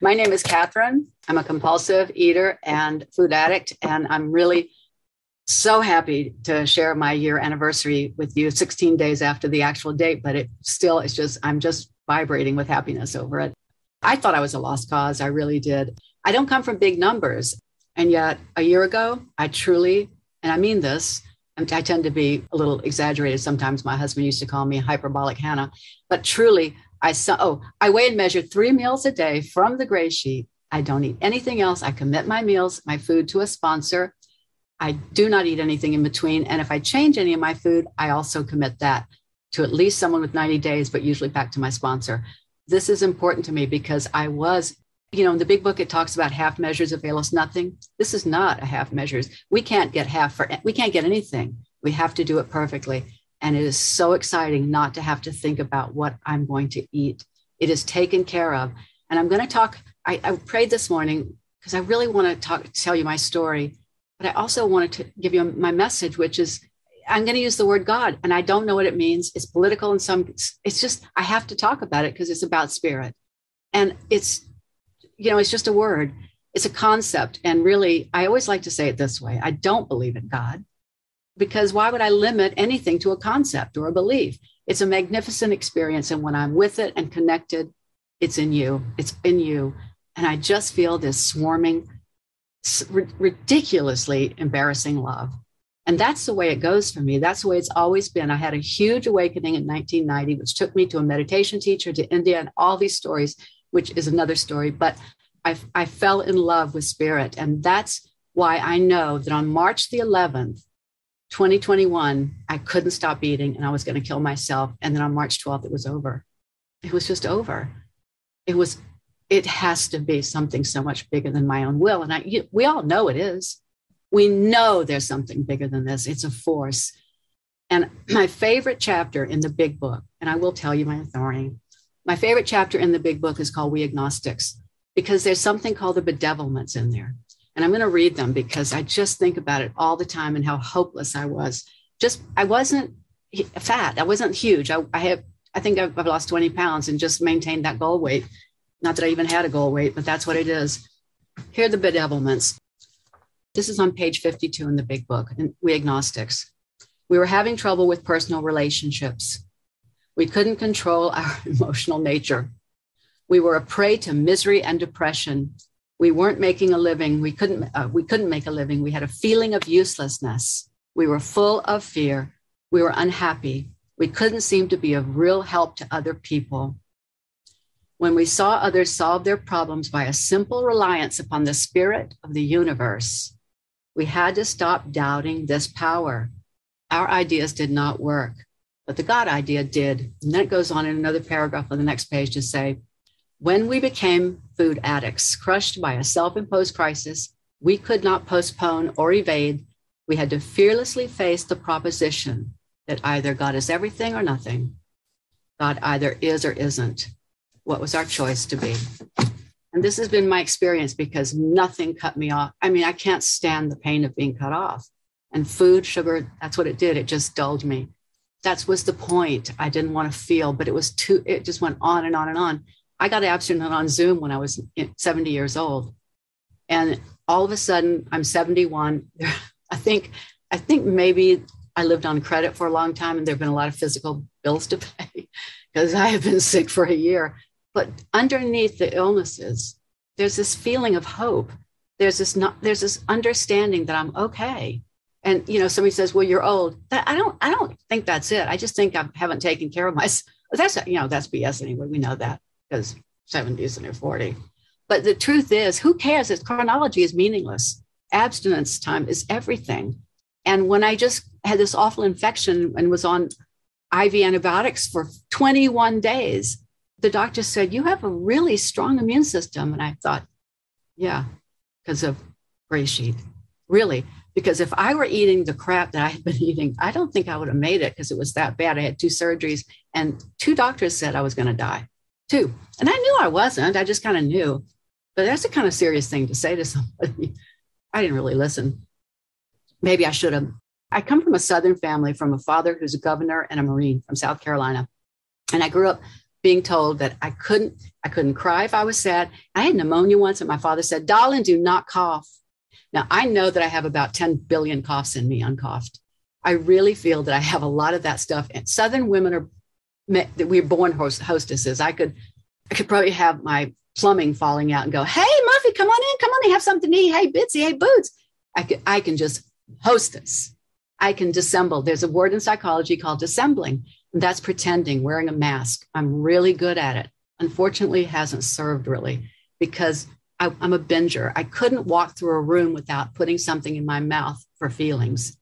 My name is Katharine. I'm a compulsive eater and food addict, and I'm really so happy to share my year anniversary with you 16 days after the actual date, but I'm just vibrating with happiness over it. I thought I was a lost cause. I really did. I don't come from big numbers. And yet a year ago, I truly, and I mean this, I tend to be a little exaggerated. Sometimes my husband used to call me hyperbolic Hannah, but truly I weigh and measure 3 meals a day from the gray sheet. I don't eat anything else. I commit my food to a sponsor. I do not eat anything in between. And if I change any of my food, I also commit that to at least someone with 90 days, but usually back to my sponsor. This is important to me because in the big book, it talks about half measures avail us nothing. This is not a half measures. We can't get anything. We have to do it perfectly. And it is so exciting not to have to think about what I'm going to eat. It is taken care of. And I'm going to talk, I prayed this morning because I really want to tell you my story, but I also wanted to give you my message, which is I'm going to use the word God. And I don't know what it means. It's political it's just, I have to talk about it because it's about spirit. And it's just a word. It's a concept. And really, I always like to say it this way. I don't believe in God. Because why would I limit anything to a concept or a belief? It's a magnificent experience. And when I'm with it and connected, it's in you. It's in you. And I just feel this swarming, ridiculously embarrassing love. And that's the way it goes for me. That's the way it's always been. I had a huge awakening in 1990, which took me to a meditation teacher, to India, and all these stories, which is another story. But I fell in love with spirit. And that's why I know that on March the 11th, 2021, I couldn't stop eating and I was going to kill myself. And then on March 12th, it was over. It was just over. It has to be something so much bigger than my own will. And we all know it is. We know there's something bigger than this. It's a force. And my favorite chapter in the big book, and I will tell you my authority, my favorite chapter in the big book is called We Agnostics, because there's something called the bedevilments in there. And I'm going to read them because I just think about it all the time and how hopeless I was. I wasn't fat. I wasn't huge. I think I've lost 20 pounds and just maintained that goal weight. Not that I even had a goal weight, but that's what it is. Here are the bedevilments. This is on page 52 in the big book, and We Agnostics. We were having trouble with personal relationships. We couldn't control our emotional nature. We were a prey to misery and depression. We weren't making a living. We couldn't make a living. We had a feeling of uselessness. We were full of fear. We were unhappy. We couldn't seem to be of real help to other people. When we saw others solve their problems by a simple reliance upon the spirit of the universe, we had to stop doubting this power. Our ideas did not work, but the God idea did. And then it goes on in another paragraph on the next page to say, when we became food addicts, crushed by a self-imposed crisis, we could not postpone or evade. We had to fearlessly face the proposition that either God is everything or nothing. God either is or isn't. What was our choice to be? And this has been my experience because nothing cut me off. I mean, I can't stand the pain of being cut off. And food, sugar, that's what it did. It just dulled me. That was the point. I didn't want to feel, but it just went on and on and on. I got abstinent on Zoom when I was 70 years old. And all of a sudden, I'm 71. I think maybe I lived on credit for a long time and there have been a lot of physical bills to pay because I have been sick for a year. But underneath the illnesses, there's this feeling of hope. There's this understanding that I'm okay. And, somebody says, well, you're old. I don't think that's it. I just think I haven't taken care of myself. That's BS anyway. We know that. Because 70 isn't it 40. But the truth is, who cares? Its chronology is meaningless. Abstinence time is everything. And when I just had this awful infection and was on IV antibiotics for 21 days, the doctor said, you have a really strong immune system. And I thought, yeah, because of Gray Sheet. Really, because if I were eating the crap that I had been eating, I don't think I would have made it because it was that bad. I had 2 surgeries and 2 doctors said I was going to die. 2. And I knew I wasn't. I just kind of knew. But that's a kind of serious thing to say to somebody. I didn't really listen. Maybe I should have. I come from a Southern family, from a father who's a governor and a Marine from South Carolina. And I grew up being told that I couldn't cry if I was sad. I had pneumonia once, and my father said, "Darling, do not cough." Now, I know that I have about 10 billion coughs in me, uncoughed. I really feel that I have a lot of that stuff. And Southern women are, that we're born hostesses. I could probably have my plumbing falling out and go, "Hey, Murphy, come on in, have something to eat. Hey, Bitsy, hey, Boots." I can just hostess. I can dissemble. There's a word in psychology called dissembling. And that's pretending, wearing a mask. I'm really good at it. Unfortunately, it hasn't served really, because I'm a binger. I couldn't walk through a room without putting something in my mouth for feelings.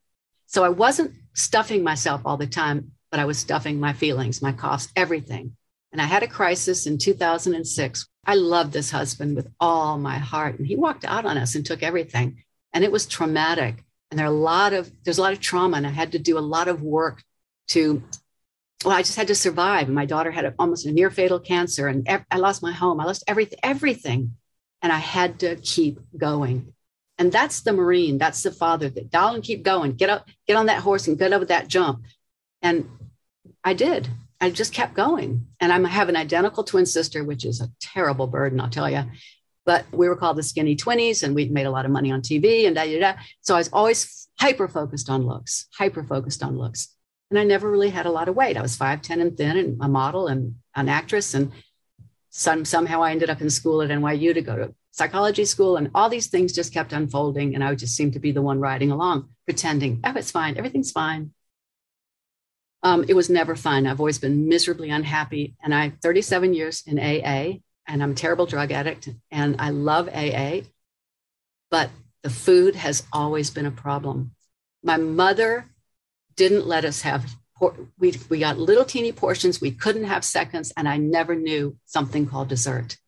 So I wasn't stuffing myself all the time, but I was stuffing my feelings, my coughs, everything. And I had a crisis in 2006. I loved this husband with all my heart, and he walked out on us and took everything. And it was traumatic. And there's a lot of trauma, and I had to do a lot of work I just had to survive. My daughter had almost a near fatal cancer, and I lost my home. I lost everything. And I had to keep going. And that's the Marine. That's the father that, "Darling, keep going. Get up, get on that horse and get over that jump." And I did. I just kept going. And I have an identical twin sister, which is a terrible burden, I'll tell you. But we were called the Skinny Twinnies, and we'd made a lot of money on TV and da. So I was always hyper-focused on looks. And I never really had a lot of weight. I was 5'10" and thin, and a model and an actress. And somehow I ended up in school at NYU to go to psychology school. And all these things just kept unfolding. And I would just seem to be the one riding along, pretending, "Oh, it's fine. Everything's fine." It was never fun. I've always been miserably unhappy. And I 37 years in AA, and I'm a terrible drug addict. And I love AA. But the food has always been a problem. My mother didn't let us have, we got little teeny portions. We couldn't have seconds. And I never knew something called dessert.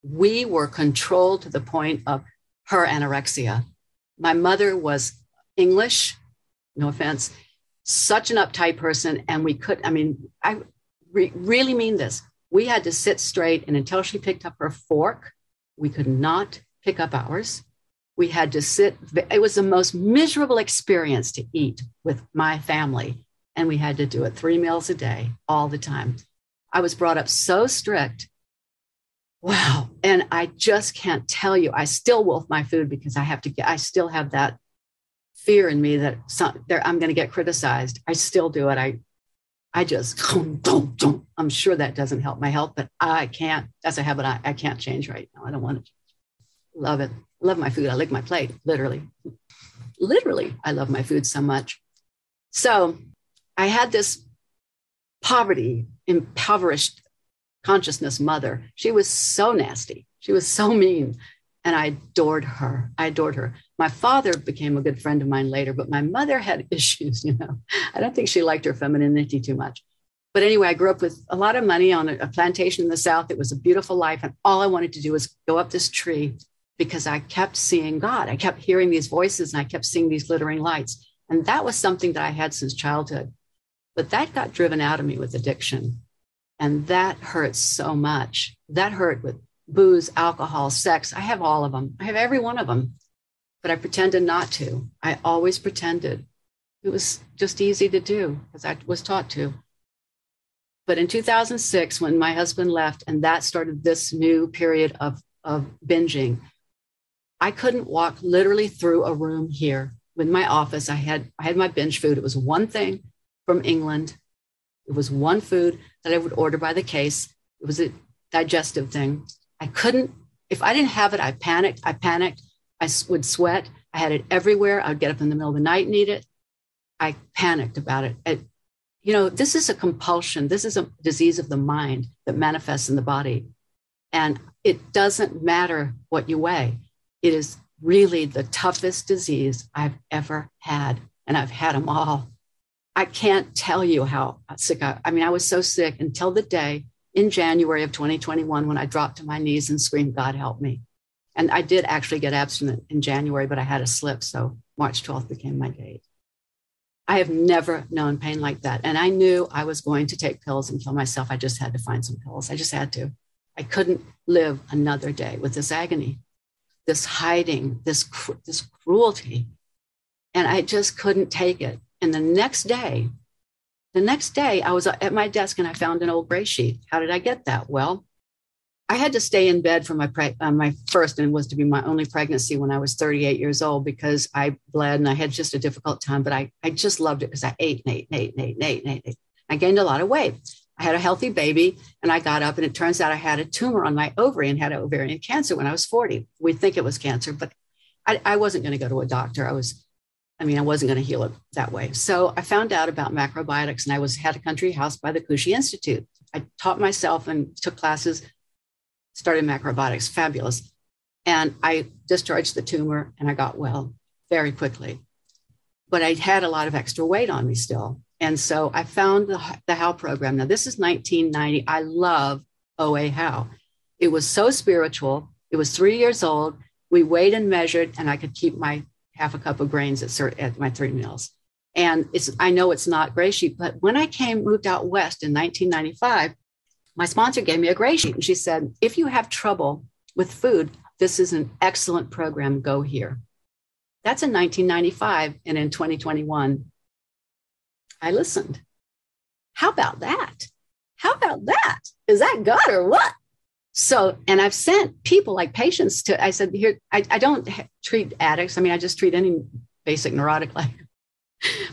We were controlled to the point of her anorexia. My mother was English, no offense, such an uptight person. And I really mean this. We had to sit straight, and until she picked up her fork, we could not pick up ours. We had to sit. It was the most miserable experience to eat with my family. And we had to do it 3 meals a day, all the time. I was brought up so strict. Wow. And I just can't tell you, I still wolf my food because I still have that fear in me that I'm going to get criticized. I still do it. I just, I'm sure that doesn't help my health, but I can't. That's a habit I can't change right now. I don't want to change. Love it. Love my food. I lick my plate, literally. Literally, I love my food so much. So I had this poverty, impoverished consciousness mother. She was so nasty. She was so mean. And I adored her. My father became a good friend of mine later, but my mother had issues, I don't think she liked her femininity too much. But anyway, I grew up with a lot of money on a plantation in the South. It was a beautiful life. And all I wanted to do was go up this tree, because I kept seeing God. I kept hearing these voices, and I kept seeing these glittering lights. And that was something that I had since childhood. But that got driven out of me with addiction. And that hurt so much. That hurt with booze, alcohol, sex. I have all of them. I have every one of them. But I pretended not to. I always pretended. It was just easy to do because I was taught to. But in 2006, when my husband left, and that started this new period of binging, I couldn't walk literally through a room here in my office. I had my binge food. It was one thing from England. It was one food that I would order by the case. It was a digestive thing. I couldn't, if I didn't have it, I panicked. I would sweat. I had it everywhere. I would get up in the middle of the night and eat it. I panicked about it. This is a compulsion. This is a disease of the mind that manifests in the body. And it doesn't matter what you weigh. It is really the toughest disease I've ever had. And I've had them all. I can't tell you how sick I was so sick until the day in January of 2021 when I dropped to my knees and screamed, "God help me." And I did actually get abstinent in January, but I had a slip. So March 12th became my date. I have never known pain like that. And I knew I was going to take pills and kill myself. I just had to find some pills. I just had to. I couldn't live another day with this agony, this hiding, this cruelty. And I just couldn't take it. And the next day, The next day, I was at my desk and I found an old gray sheet. How did I get that? Well, I had to stay in bed for my first and was to be my only pregnancy when I was 38 years old because I bled and I had just a difficult time. But I just loved it because I ate and ate and ate and ate and ate and ate. I gained a lot of weight. I had a healthy baby and I got up and it turns out I had a tumor on my ovary and had ovarian cancer when I was 40. We think it was cancer, but I wasn't going to go to a doctor. I wasn't going to heal it that way. So I found out about macrobiotics and I had a country house by the Cushy Institute. I taught myself and took classes, started macrobiotics, fabulous. And I discharged the tumor and I got well very quickly. But I had a lot of extra weight on me still. And so I found the HOW program. Now, this is 1990. I love OA HOW. It was so spiritual. It was 3 years old. We weighed and measured, and I could keep my half a cup of grains at my 3 meals. And I know it's not gray sheet, but when I moved out west in 1995, my sponsor gave me a gray sheet. And she said, if you have trouble with food, this is an excellent program. Go here. That's in 1995. And in 2021, I listened. How about that? How about that? Is that God or what? So, and I've sent people like patients I said, here, I don't treat addicts. I just treat any basic neurotic, like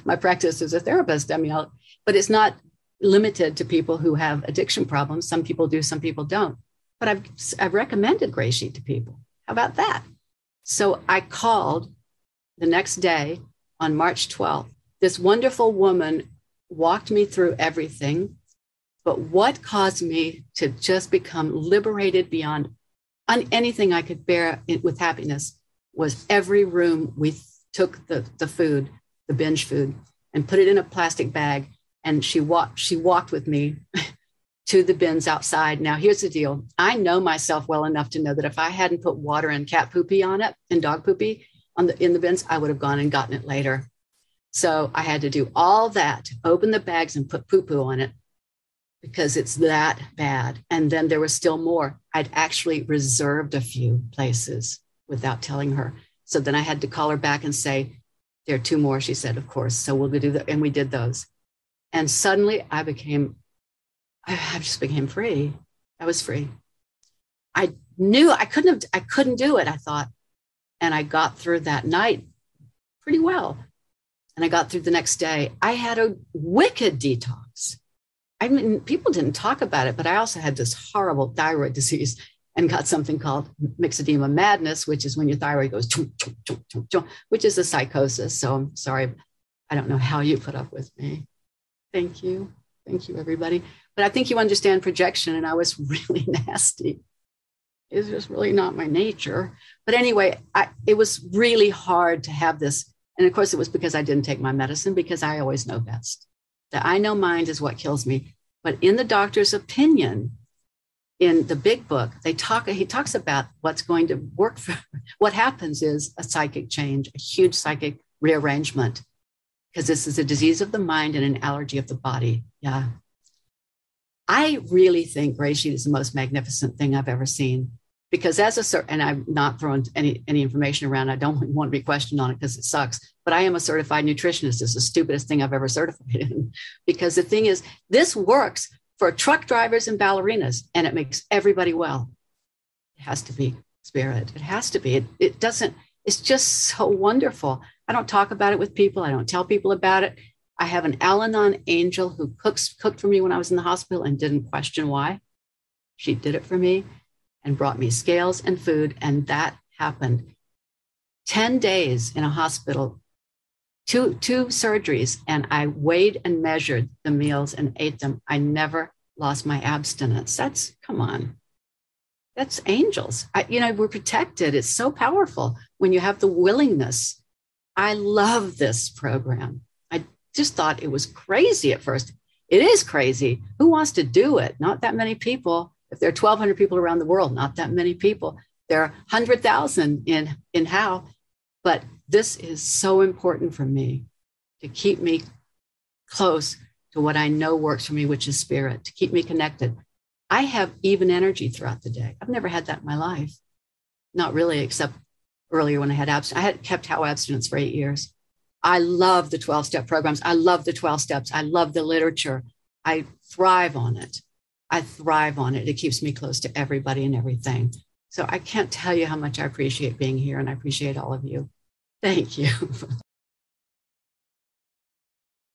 my practice as a therapist. But it's not limited to people who have addiction problems. Some people do, some people don't. But I've recommended Gray Sheet to people. How about that? So I called the next day on March 12th. This wonderful woman walked me through everything. But what caused me to just become liberated beyond anything I could bear with happiness was every room we took the food, the binge food, and put it in a plastic bag. And she walked with me to the bins outside. Now, here's the deal. I know myself well enough to know that if I hadn't put water and cat poopy on it and dog poopy in the bins, I would have gone and gotten it later. So I had to do all that, open the bags and put poo-poo on it because it's that bad. And then there was still more. I'd actually reserved a few places without telling her. So then I had to call her back and say, there are 2 more. She said, of course. So we'll do that. And we did those. And suddenly I just became free. I was free. I knew I couldn't do it, I thought. And I got through that night pretty well. And I got through the next day. I had a wicked detox. People didn't talk about it, but I also had this horrible thyroid disease and got something called myxedema madness, which is when your thyroid goes, chum, chum, chum, chum, chum, which is a psychosis. So I'm sorry. I don't know how you put up with me. Thank you. Thank you, everybody. But I think you understand projection, and I was really nasty. It's just really not my nature. But anyway, it was really hard to have this. And of course, it was because I didn't take my medicine, because I always know best. The I know mind is what kills me. But in the doctor's opinion, in the big book, he talks about what's going to work for, what happens is a psychic change, a huge psychic rearrangement, because this is a disease of the mind and an allergy of the body. Yeah. I really think Gray Sheet is the most magnificent thing I've ever seen, because and I'm not throwing any information around. I don't want to be questioned on it because it sucks, but I am a certified nutritionist. It's the stupidest thing I've ever certified in, because the thing is, this works for truck drivers and ballerinas, and it makes everybody well. It has to be spirit. It has to be. It doesn't, it's just so wonderful. I don't talk about it with people. I don't tell people about it. I have an Al-Anon angel who cooked for me when I was in the hospital and didn't question why. She did it for me and brought me scales and food. And that happened 10 days in a hospital, two surgeries. And I weighed and measured the meals and ate them. I never lost my abstinence. Come on. That's angels. We're protected. It's so powerful when you have the willingness. I love this program. I just thought it was crazy at first. It is crazy. Who wants to do it? Not that many people. If there are 1,200 people around the world, not that many people. There are 100,000 in HOW. But this is so important for me, to keep me close to what I know works for me, which is spirit, to keep me connected. I have even energy throughout the day. I've never had that in my life. Not really, except earlier when I had abstinence. I had kept HOW abstinence for 8 years. I love the 12-step programs. I love the 12 steps. I love the literature. I thrive on it. I thrive on it. It keeps me close to everybody and everything. So I can't tell you how much I appreciate being here, and I appreciate all of you. Thank you.